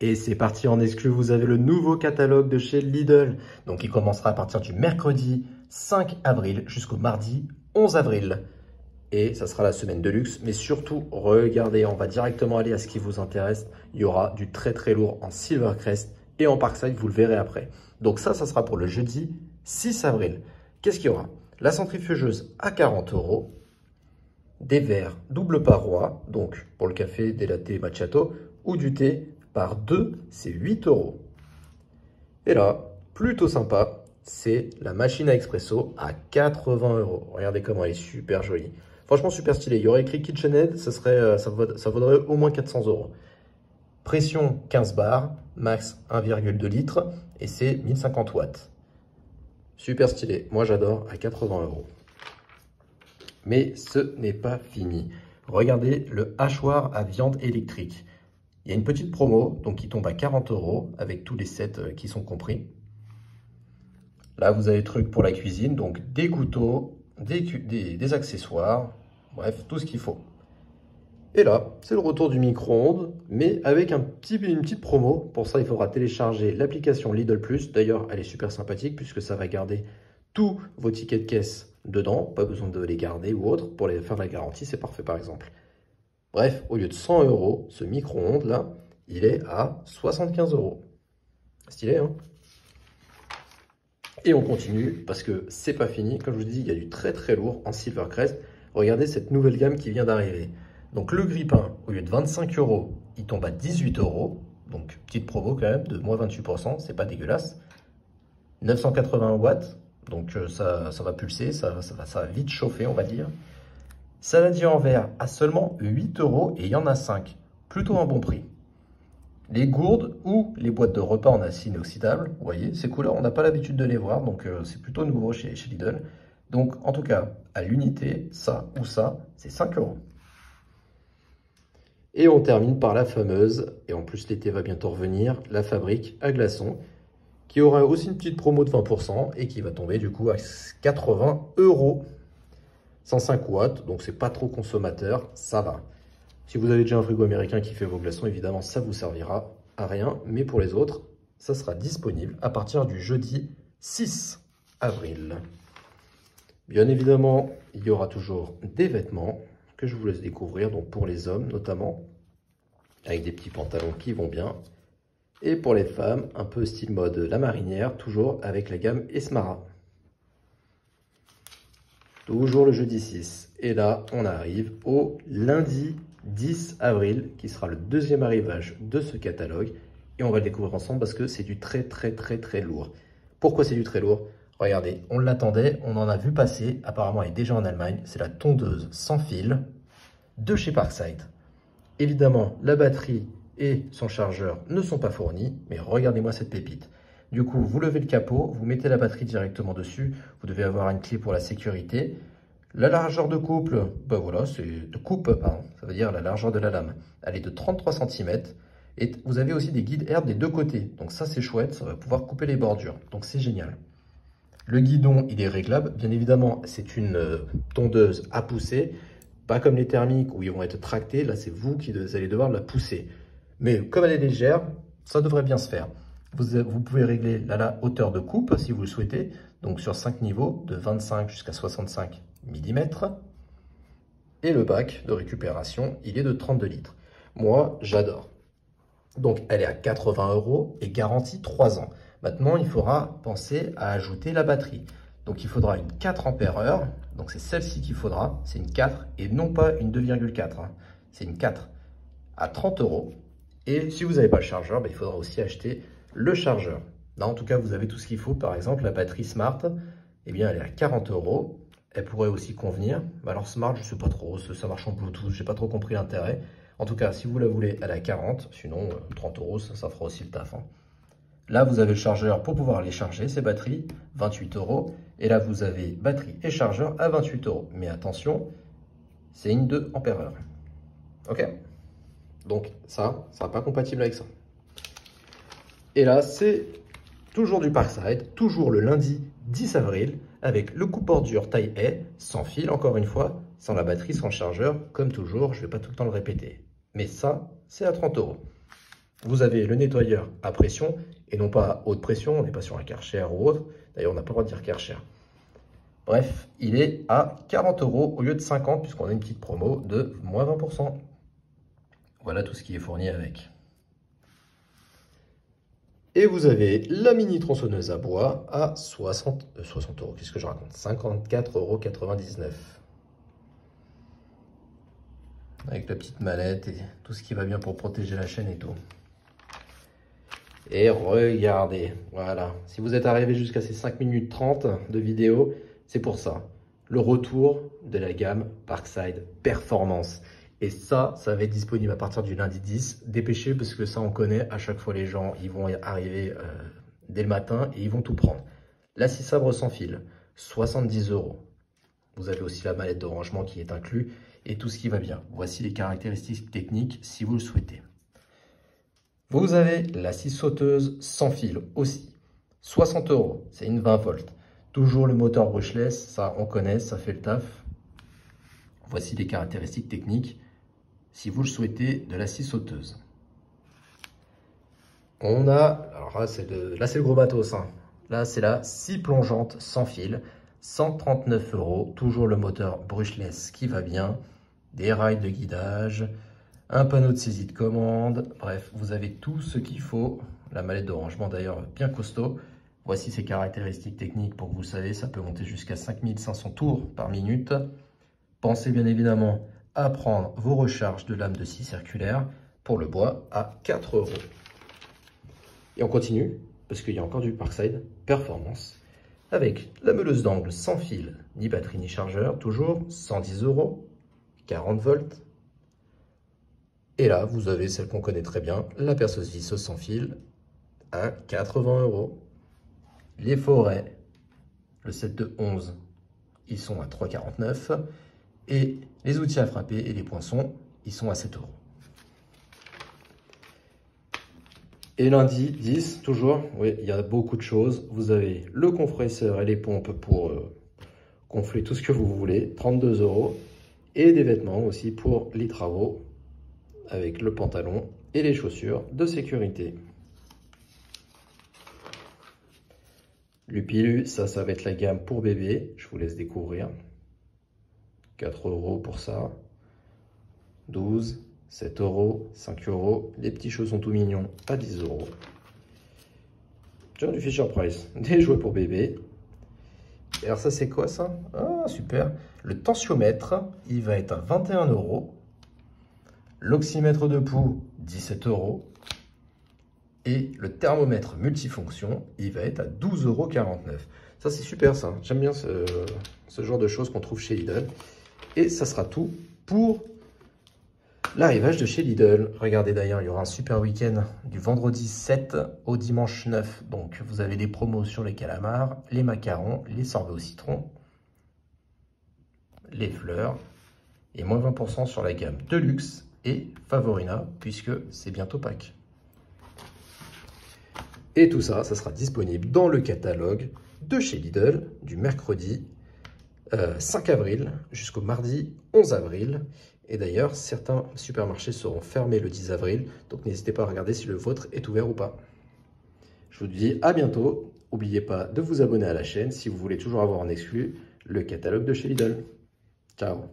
Et c'est parti en exclu, vous avez le nouveau catalogue de chez Lidl. Donc il commencera à partir du mercredi 5 avril jusqu'au mardi 11 avril. Et ça sera la semaine de luxe. Mais surtout, regardez, on va directement aller à ce qui vous intéresse. Il y aura du très très lourd en Silvercrest et en Parkside, vous le verrez après. Donc ça sera pour le jeudi 6 avril. Qu'est-ce qu'il y aura? La centrifugeuse à 40 €. Des verres double paroi, donc pour le café, des latte macchiato ou du thé par 2, c'est 8 €. Et là, plutôt sympa, c'est la machine à expresso à 80 €. Regardez comment elle est super jolie. Franchement, super stylé. Il y aurait écrit KitchenAid, ça vaudrait au moins 400 €. Pression 15 bars, max 1,2 litres et c'est 1050 watts. Super stylé. Moi, j'adore à 80 €. Mais ce n'est pas fini. Regardez le hachoir à viande électrique. Il y a une petite promo donc qui tombe à 40 € avec tous les sets qui sont compris. Là, vous avez le truc pour la cuisine, donc des couteaux, des accessoires, bref, tout ce qu'il faut. Et là, c'est le retour du micro-ondes, mais avec une petite promo. Pour ça, il faudra télécharger l'application Lidl Plus. D'ailleurs, elle est super sympathique puisque ça va garder tous vos tickets de caisse dedans. Pas besoin de les garder ou autre. Pour les faire la garantie, c'est parfait par exemple. Bref, au lieu de 100 €, ce micro-ondes là, il est à 75 €. Stylé, hein? Et on continue parce que c'est pas fini. Comme je vous dis, il y a du très très lourd en Silvercrest. Regardez cette nouvelle gamme qui vient d'arriver. Donc le grille-pain, au lieu de 25 €, il tombe à 18 €. Donc petite promo quand même de moins 28%, c'est pas dégueulasse. 980 watts, donc ça va pulser, ça va vite chauffer on va dire. Saladier en verre à seulement 8 € et il y en a 5. Plutôt un bon prix. Les gourdes ou les boîtes de repas en acier inoxydable, vous voyez, ces couleurs, on n'a pas l'habitude de les voir, donc c'est plutôt nouveau chez Lidl. Donc en tout cas, à l'unité, ça ou ça, c'est 5 €. Et on termine par la fameuse, et en plus l'été va bientôt revenir, la fabrique à glaçons, qui aura aussi une petite promo de 20% et qui va tomber du coup à 80 €. 105 watts, donc c'est pas trop consommateur, ça va. Si vous avez déjà un frigo américain qui fait vos glaçons, évidemment, ça vous servira à rien. Mais pour les autres, ça sera disponible à partir du jeudi 6 avril. Bien évidemment, il y aura toujours des vêtements que je vous laisse découvrir, donc pour les hommes notamment, avec des petits pantalons qui vont bien. Et pour les femmes, un peu style mode la marinière, toujours avec la gamme Esmara. Toujours le jeudi 6. Et là, on arrive au lundi 10 avril, qui sera le deuxième arrivage de ce catalogue. Et on va le découvrir ensemble parce que c'est du très très lourd. Pourquoi c'est du très lourd? Regardez, on l'attendait, on en a vu passer. Apparemment, elle est déjà en Allemagne. C'est la tondeuse sans fil de chez Parkside. Évidemment, la batterie et son chargeur ne sont pas fournis. Mais regardez-moi cette pépite. Du coup, vous levez le capot, vous mettez la batterie directement dessus. Vous devez avoir une clé pour la sécurité. La largeur de couple, ben voilà, c'est de coupe, pardon, ça veut dire la largeur de la lame. Elle est de 33 cm. Et vous avez aussi des guides air des deux côtés. Donc ça, c'est chouette, ça va pouvoir couper les bordures. Donc c'est génial. Le guidon, il est réglable. Bien évidemment, c'est une tondeuse à pousser. Pas comme les thermiques où ils vont être tractés. Là, c'est vous qui allez devoir la pousser. Mais comme elle est légère, ça devrait bien se faire. Vous pouvez régler la hauteur de coupe si vous le souhaitez. Donc sur 5 niveaux, de 25 jusqu'à 65 mm. Et le bac de récupération, il est de 32 litres. Moi, j'adore. Donc, elle est à 80 € et garantie 3 ans. Maintenant, il faudra penser à ajouter la batterie. Donc, il faudra une 4 ampères-heure. Donc, c'est celle-ci qu'il faudra. C'est une 4 et non pas une 2,4. C'est une 4 à 30 €. Et si vous n'avez pas le chargeur, ben, il faudra aussi acheter le chargeur. Là, en tout cas, vous avez tout ce qu'il faut. Par exemple, la batterie Smart, eh bien, elle est à 40 €. Elle pourrait aussi convenir. Alors, Smart, je ne sais pas trop. Ça marche en Bluetooth. Je n'ai pas trop compris l'intérêt. En tout cas, si vous la voulez, elle est à 40. Sinon, 30 €, ça fera aussi le taf. Hein. Là, vous avez le chargeur pour pouvoir les charger, ces batteries, 28 €. Et là, vous avez batterie et chargeur à 28 €. Mais attention, c'est une 2 ampères-heure. OK? Donc, ça ne sera pas compatible avec ça. Et là, c'est toujours du Parkside, toujours le lundi 10 avril, avec le coupe-bordure taille A, sans fil, encore une fois, sans la batterie, sans chargeur, comme toujours, je ne vais pas tout le temps le répéter. Mais ça, c'est à 30 €. Vous avez le nettoyeur à pression et non pas à haute pression. On n'est pas sur un Karcher ou autre. D'ailleurs, on n'a pas le droit de dire Karcher. Bref, il est à 40 € au lieu de 50 puisqu'on a une petite promo de moins 20%. Voilà tout ce qui est fourni avec. Et vous avez la mini tronçonneuse à bois à 60 €. Qu'est-ce que je raconte? 54,99 €. Avec la petite mallette et tout ce qui va bien pour protéger la chaîne et tout. Et regardez, voilà. Si vous êtes arrivé jusqu'à ces 5 minutes 30 de vidéo, c'est pour ça. Le retour de la gamme Parkside Performance. Et ça va être disponible à partir du lundi 10. Dépêchez parce que ça, on connaît. À chaque fois, les gens, ils vont arriver dès le matin et ils vont tout prendre. La scie sabre sans fil, 70 €. Vous avez aussi la mallette de rangement qui est inclue et tout ce qui va bien. Voici les caractéristiques techniques si vous le souhaitez. Vous avez la scie sauteuse sans fil aussi, 60 €, c'est une 20 volts. Toujours le moteur brushless, ça on connaît, ça fait le taf. Voici les caractéristiques techniques si vous le souhaitez de la scie sauteuse. On a, alors là c'est le gros matos, hein. Là c'est la scie plongeante sans fil, 139 €, toujours le moteur brushless qui va bien, des rails de guidage, un panneau de saisie de commande, bref, vous avez tout ce qu'il faut. La mallette de rangement d'ailleurs bien costaud. Voici ses caractéristiques techniques pour que vous le savez, ça peut monter jusqu'à 5500 tours par minute. Pensez bien évidemment à prendre vos recharges de lames de scie circulaire pour le bois à 4 €. Et on continue, parce qu'il y a encore du Parkside Performance, avec la meuleuse d'angle sans fil, ni batterie ni chargeur, toujours 110 €, 40 volts. Et là, vous avez celle qu'on connaît très bien, la perceuse visseuse sans fil, à 80 €. Les forêts, le set de 11, ils sont à 3,49 €. Et les outils à frapper et les poinçons, ils sont à 7 €. Et lundi 10, toujours, oui, il y a beaucoup de choses. Vous avez le compresseur et les pompes pour gonfler tout ce que vous voulez, 32 €. Et des vêtements aussi pour les travaux, avec le pantalon et les chaussures de sécurité. Lupilu, ça va être la gamme pour bébé. Je vous laisse découvrir. 4 € pour ça. 12, 7 €, 5 €. Les petits chaussons tout mignons à 10 €. Tiens, du Fisher Price. Des jouets pour bébé. Et alors ça, c'est quoi ça? Ah, super. Le tensiomètre, il va être à 21 €. L'oxymètre de pouls, 17 €. Et le thermomètre multifonction, il va être à 12,49 €. Ça, c'est super, ça. J'aime bien ce genre de choses qu'on trouve chez Lidl. Et ça sera tout pour l'arrivage de chez Lidl. Regardez d'ailleurs, il y aura un super week-end du vendredi 7 au dimanche 9. Donc, vous avez des promos sur les calamars, les macarons, les sorbets au citron, les fleurs et moins 20% sur la gamme Deluxe et Favorina, puisque c'est bientôt Pâques. Et tout ça, ça sera disponible dans le catalogue de chez Lidl du mercredi 5 avril jusqu'au mardi 11 avril. Et d'ailleurs, certains supermarchés seront fermés le 10 avril, donc n'hésitez pas à regarder si le vôtre est ouvert ou pas. Je vous dis à bientôt. N'oubliez pas de vous abonner à la chaîne si vous voulez toujours avoir en exclu le catalogue de chez Lidl. Ciao!